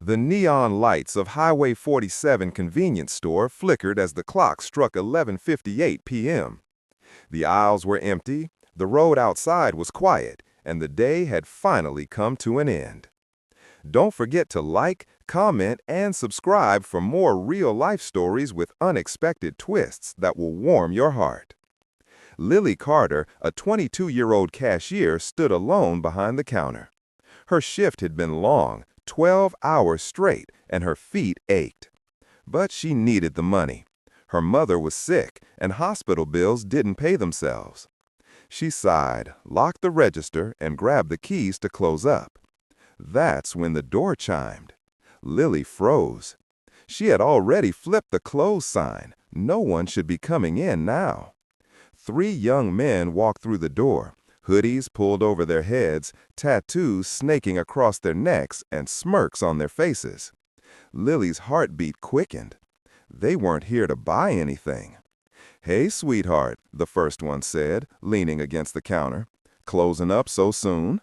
The neon lights of Highway 47 convenience store flickered as the clock struck 11:58 p.m. The aisles were empty, the road outside was quiet, and the day had finally come to an end. Don't forget to like, comment, and subscribe for more real-life stories with unexpected twists that will warm your heart. Lily Carter, a 22-year-old cashier, stood alone behind the counter. Her shift had been long, 12 hours straight, and her feet ached. But she needed the money. Her mother was sick, and hospital bills didn't pay themselves. She sighed, locked the register, and grabbed the keys to close up. That's when the door chimed. Lily froze. She had already flipped the close sign. No one should be coming in now. 3 young men walked through the door, hoodies pulled over their heads, tattoos snaking across their necks, and smirks on their faces. Lily's heartbeat quickened. They weren't here to buy anything. "Hey, sweetheart," the first one said, leaning against the counter. "Closing up so soon?"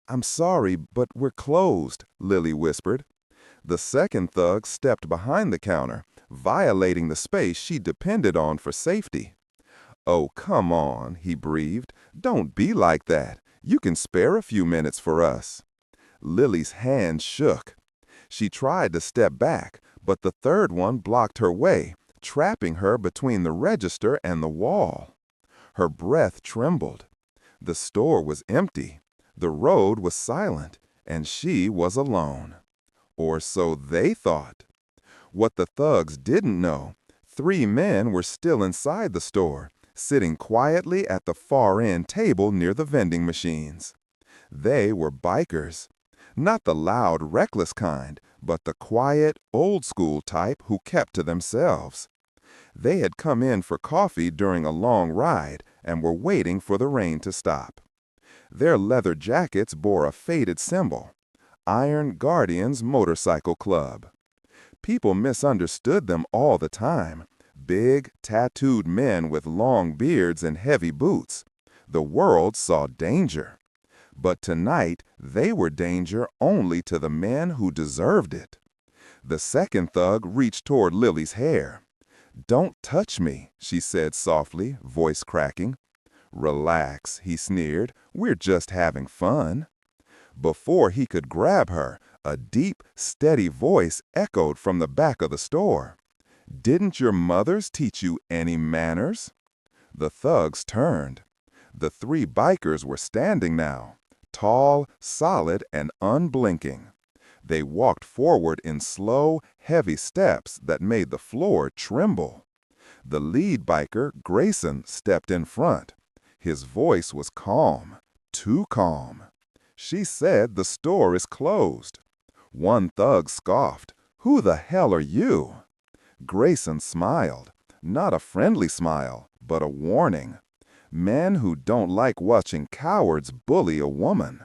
I'm sorry, but we're closed," Lily whispered. The second thug stepped behind the counter, violating the space she depended on for safety. "Oh, come on," he breathed. "Don't be like that. You can spare a few minutes for us." Lily's hand shook. She tried to step back, but the third one blocked her way, trapping her between the register and the wall. Her breath trembled. The store was empty. The road was silent, and she was alone. Or so they thought. What the thugs didn't know, 3 men were still inside the store, sitting quietly at the far-end table near the vending machines. They were bikers. Not the loud, reckless kind, but the quiet, old-school type who kept to themselves. They had come in for coffee during a long ride and were waiting for the rain to stop. Their leather jackets bore a faded symbol, Iron Guardians Motorcycle Club. People misunderstood them all the time. Big, tattooed men with long beards and heavy boots. The world saw danger. But tonight, they were danger only to the men who deserved it. The second thug reached toward Lily's hair. "Don't touch me," she said softly, voice cracking. "Relax," he sneered. "We're just having fun." Before he could grab her, a deep, steady voice echoed from the back of the store. "Didn't your mothers teach you any manners?" The thugs turned. The 3 bikers were standing now, tall, solid, and unblinking. They walked forward in slow, heavy steps that made the floor tremble. The lead biker, Grayson, stepped in front. His voice was calm, too calm. "She said the store is closed." One thug scoffed. "Who the hell are you?" Grayson smiled. Not a friendly smile, but a warning. Men who don't like watching cowards bully a woman.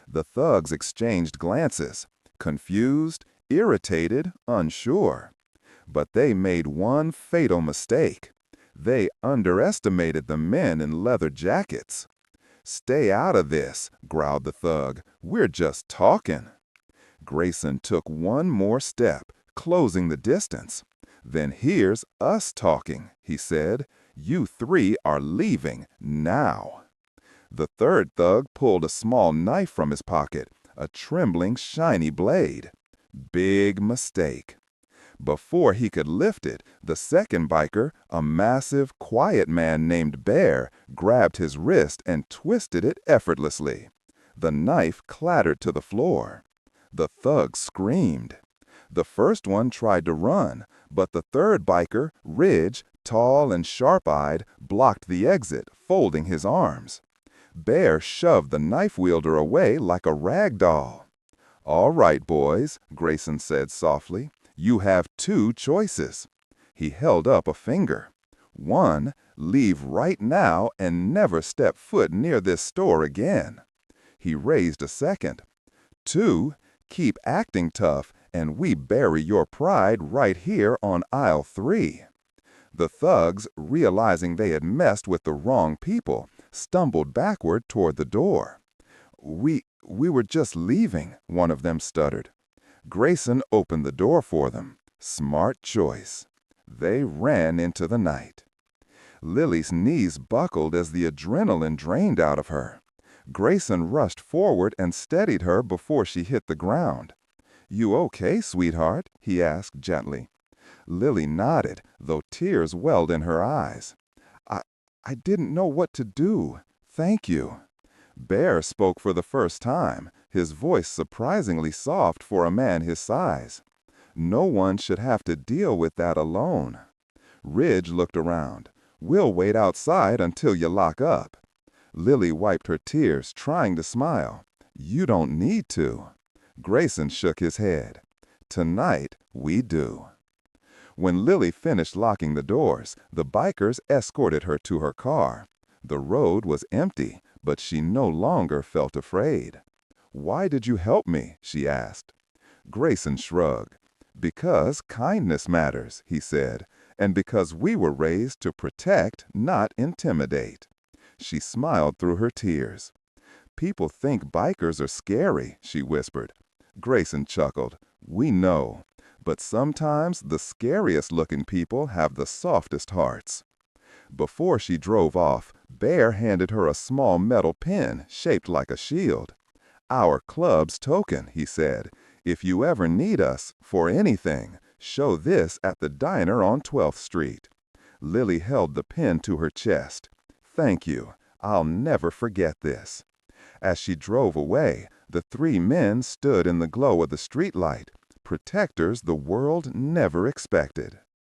The thugs exchanged glances, confused, irritated, unsure. But they made one fatal mistake. They underestimated the men in leather jackets. "Stay out of this," growled the thug. "We're just talking." Grayson took one more step, closing the distance. "Then here's us talking," he said. "You 3 are leaving now." The third thug pulled a small knife from his pocket, a trembling, shiny blade. Big mistake. Before he could lift it, the second biker, a massive, quiet man named Bear, grabbed his wrist and twisted it effortlessly. The knife clattered to the floor. The thug screamed. The first one tried to run, but the third biker, Ridge, tall and sharp-eyed, blocked the exit, folding his arms. Bear shoved the knife wielder away like a rag doll. "All right, boys," Grayson said softly. "You have 2 choices." He held up a finger. 1, leave right now and never step foot near this store again. He raised a second. 2, keep acting tough and we bury your pride right here on aisle 3. The thugs, realizing they had messed with the wrong people, stumbled backward toward the door. We were just leaving," one of them stuttered. Grayson opened the door for them. Smart choice. They ran into the night. Lily's knees buckled as the adrenaline drained out of her. Grayson rushed forward and steadied her before she hit the ground. "You okay, sweetheart?" he asked gently. Lily nodded, though tears welled in her eyes. I, I didn't know what to do. Thank you." Bear spoke for the first time, his voice surprisingly soft for a man his size. "No one should have to deal with that alone." Ridge looked around. "We'll wait outside until you lock up." Lily wiped her tears, trying to smile. "You don't need to." Grayson shook his head. "Tonight, we do." When Lily finished locking the doors, the bikers escorted her to her car. The road was empty, but she no longer felt afraid. "Why did you help me?" she asked. Grayson shrugged. "Because kindness matters," he said, "and because we were raised to protect, not intimidate." She smiled through her tears. "People think bikers are scary," she whispered. Grayson chuckled. "We know. But sometimes the scariest-looking people have the softest hearts." Before she drove off, Bear handed her a small metal pin shaped like a shield. "Our club's token," he said. "If you ever need us, for anything, show this at the diner on 12th Street." Lily held the pin to her chest. "Thank you. I'll never forget this." As she drove away, the three men stood in the glow of the streetlight, protectors the world never expected.